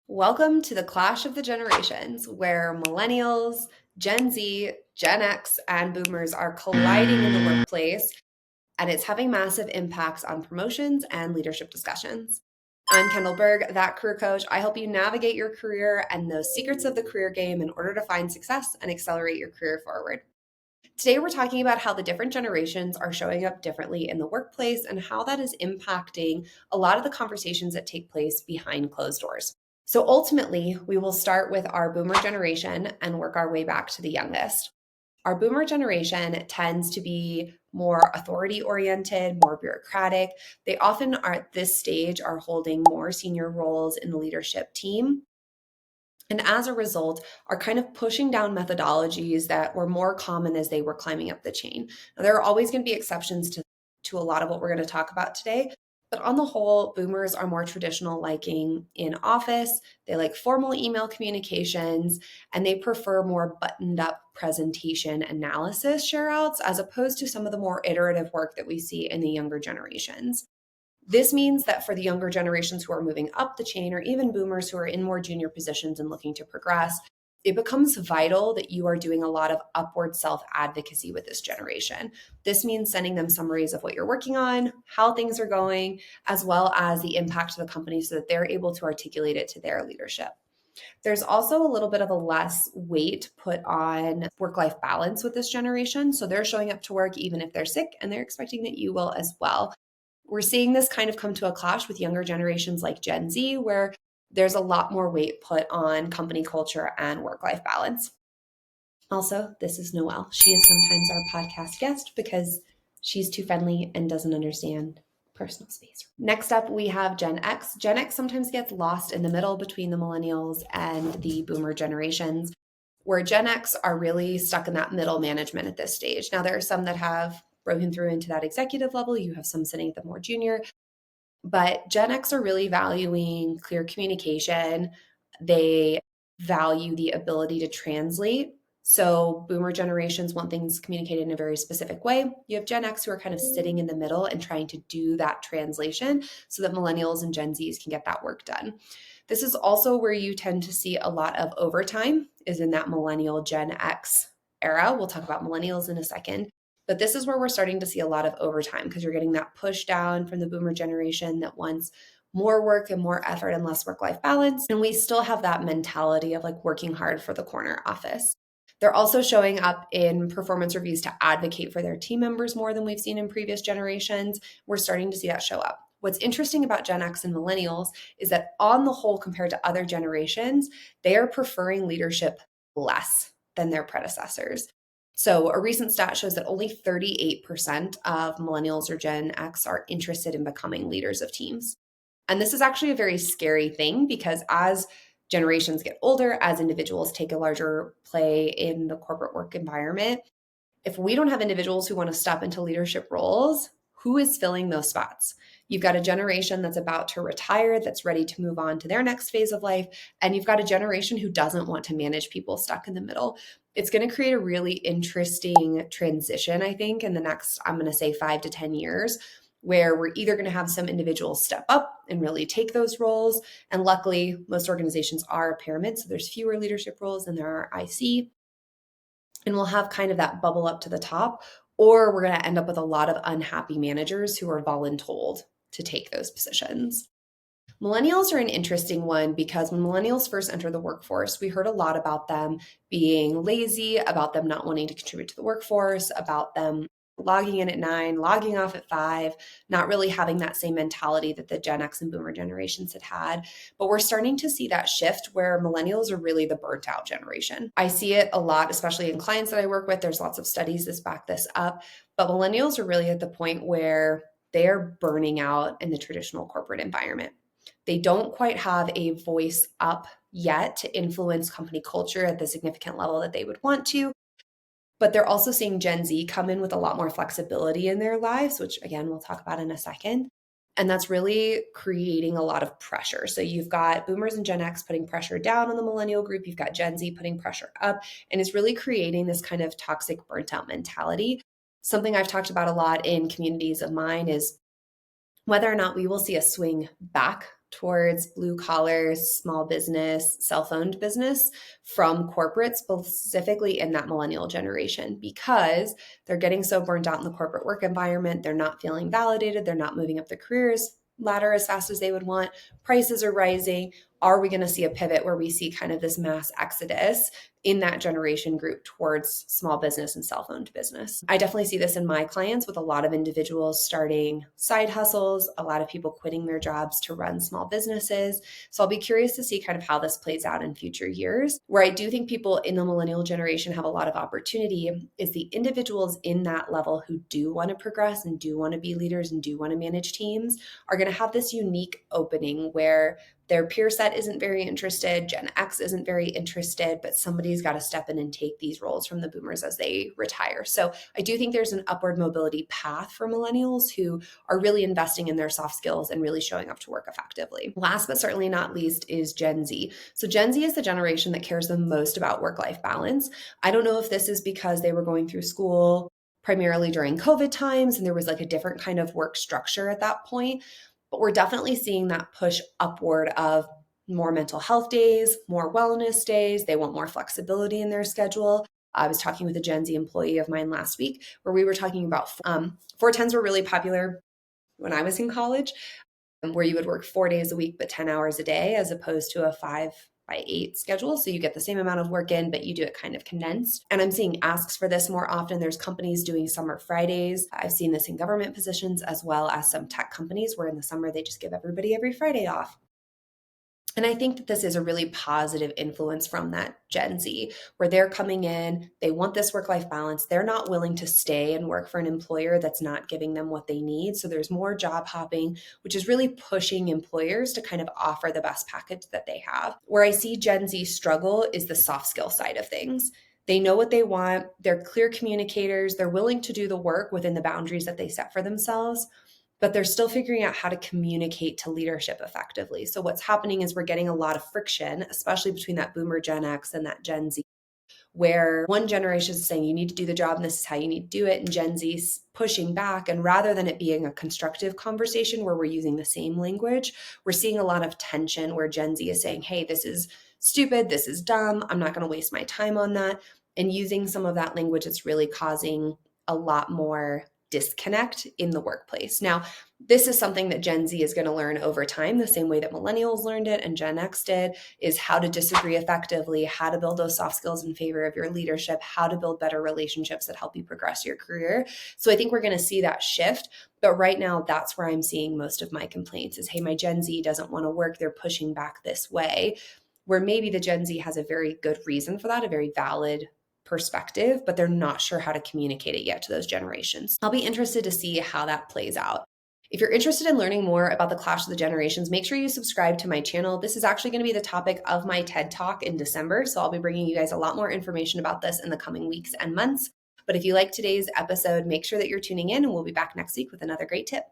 Welcome to the Clash of the Generations, where millennials, Gen Z, Gen X, and boomers are colliding in the workplace, and it's having massive impacts on promotions and leadership discussions. I'm Kendall Berg, that career coach. I help you navigate your career and those secrets of the career game in order to find success and accelerate your career forward. Today, we're talking about how the different generations are showing up differently in the workplace and how that is impacting a lot of the conversations that take place behind closed doors. So ultimately, we will start with our boomer generation and work our way back to the youngest. Our boomer generation tends to be more authority oriented, more bureaucratic. They often are at this stage are holding more senior roles in the leadership team. And as a result, are kind of pushing down methodologies that were more common as they were climbing up the chain. Now, there are always going to be exceptions to a lot of what we're going to talk about today. But on the whole, boomers are more traditional liking in office. They like formal email communications, and they prefer more buttoned up presentation analysis share outs as opposed to some of the more iterative work that we see in the younger generations. This means that for the younger generations who are moving up the chain, or even boomers who are in more junior positions and looking to progress, it becomes vital that you are doing a lot of upward self advocacy with this generation. This means sending them summaries of what you're working on, how things are going, as well as the impact to the company so that they're able to articulate it to their leadership. There's also a little bit of a less weight put on work-life balance with this generation. So they're showing up to work even if they're sick, and they're expecting that you will as well. We're seeing this kind of come to a clash with younger generations like Gen Z, where there's a lot more weight put on company culture and work-life balance. Also, this is Noelle. She is sometimes our podcast guest because she's too friendly and doesn't understand personal space. Next up, we have Gen X. Gen X sometimes gets lost in the middle between the millennials and the boomer generations, where Gen X are really stuck in that middle management at this stage. Now, there are some that have broken through into that executive level. You have some sitting at the more junior, but Gen X are really valuing clear communication. They value the ability to translate. So boomer generations want things communicated in a very specific way. You have Gen X who are kind of sitting in the middle and trying to do that translation so that millennials and Gen Zs can get that work done. This is also where you tend to see a lot of overtime is in that millennial Gen X era. We'll talk about millennials in a second. But this is where we're starting to see a lot of overtime because you're getting that push down from the boomer generation that wants more work and more effort and less work-life balance. And we still have that mentality of like working hard for the corner office. They're also showing up in performance reviews to advocate for their team members more than we've seen in previous generations. We're starting to see that show up. What's interesting about Gen X and millennials is that on the whole, compared to other generations, they are preferring leadership less than their predecessors. So a recent stat shows that only 38% of millennials or Gen X are interested in becoming leaders of teams. And this is actually a very scary thing because as generations get older, as individuals take a larger play in the corporate work environment, if we don't have individuals who want to step into leadership roles, who is filling those spots? You've got a generation that's about to retire, that's ready to move on to their next phase of life. And you've got a generation who doesn't want to manage people stuck in the middle. It's going to create a really interesting transition, I think, in the next, I'm going to say 5 to 10 years, where we're either going to have some individuals step up and really take those roles. And luckily, most organizations are a pyramid, so there's fewer leadership roles than there are IC. And we'll have kind of that bubble up to the top, or we're going to end up with a lot of unhappy managers who are voluntold to take those positions. Millennials are an interesting one because when millennials first enter the workforce, we heard a lot about them being lazy, about them not wanting to contribute to the workforce, about them logging in at 9, logging off at 5, not really having that same mentality that the Gen X and Boomer generations had. But we're starting to see that shift where millennials are really the burnt out generation. I see it a lot, especially in clients that I work with. There's lots of studies that back this up. But millennials are really at the point where they're burning out in the traditional corporate environment. They don't quite have a voice up yet to influence company culture at the significant level that they would want to. But they're also seeing Gen Z come in with a lot more flexibility in their lives, which again, we'll talk about in a second. And that's really creating a lot of pressure. So you've got boomers and Gen X putting pressure down on the millennial group. You've got Gen Z putting pressure up. And it's really creating this kind of toxic burnt out mentality. Something I've talked about a lot in communities of mine is whether or not we will see a swing back towards blue collar, small business, self-owned business from corporate, specifically in that millennial generation, because they're getting so burnt out in the corporate work environment. They're not feeling validated. They're not moving up the careers ladder as fast as they would want. Prices are rising. Are we going to see a pivot where we see kind of this mass exodus in that generation group towards small business and self-owned business? I definitely see this in my clients with a lot of individuals starting side hustles, a lot of people quitting their jobs to run small businesses. So I'll be curious to see kind of how this plays out in future years. Where I do think people in the millennial generation have a lot of opportunity is the individuals in that level who do want to progress and do want to be leaders and do want to manage teams are going to have this unique opening where their peer set isn't very interested, Gen X isn't very interested, but somebody's got to step in and take these roles from the boomers as they retire. So I do think there's an upward mobility path for millennials who are really investing in their soft skills and really showing up to work effectively. Last but certainly not least is Gen Z. So Gen Z is the generation that cares the most about work-life balance. I don't know if this is because they were going through school primarily during COVID times and there was like a different kind of work structure at that point. But we're definitely seeing that push upward of more mental health days, more wellness days. They want more flexibility in their schedule. I was talking with a Gen Z employee of mine last week where we were talking about 410s were really popular when I was in college, where you would work 4 days a week, but 10 hours a day, as opposed to a 5 by 8 schedule. So you get the same amount of work in, but you do it kind of condensed. And I'm seeing asks for this more often. There's companies doing summer Fridays. I've seen this in government positions as well as some tech companies where in the summer they just give everybody every Friday off. And I think that this is a really positive influence from that Gen Z, where they're coming in, they want this work-life balance. They're not willing to stay and work for an employer that's not giving them what they need. So there's more job hopping, which is really pushing employers to kind of offer the best package that they have. Where I see Gen Z struggle is the soft skill side of things. They know what they want. They're clear communicators. They're willing to do the work within the boundaries that they set for themselves, but they're still figuring out how to communicate to leadership effectively. So what's happening is we're getting a lot of friction, especially between that boomer Gen X and that Gen Z, where one generation is saying you need to do the job and this is how you need to do it, and Gen Z's pushing back. And rather than it being a constructive conversation where we're using the same language, we're seeing a lot of tension where Gen Z is saying, hey, this is stupid, this is dumb, I'm not going to waste my time on that. And using some of that language that's really causing a lot more disconnect in the workplace. Now, this is something that Gen Z is going to learn over time, the same way that millennials learned it and Gen X did, is how to disagree effectively, how to build those soft skills in favor of your leadership, how to build better relationships that help you progress your career. So I think we're going to see that shift. But right now, that's where I'm seeing most of my complaints is, hey, my Gen Z doesn't want to work. They're pushing back this way, where maybe the Gen Z has a very good reason for that, a very valid perspective, but they're not sure how to communicate it yet to those generations. I'll be interested to see how that plays out. If you're interested in learning more about the clash of the generations, make sure you subscribe to my channel. This is actually going to be the topic of my TED Talk in December, so I'll be bringing you guys a lot more information about this in the coming weeks and months. But if you like today's episode, make sure that you're tuning in, and we'll be back next week with another great tip.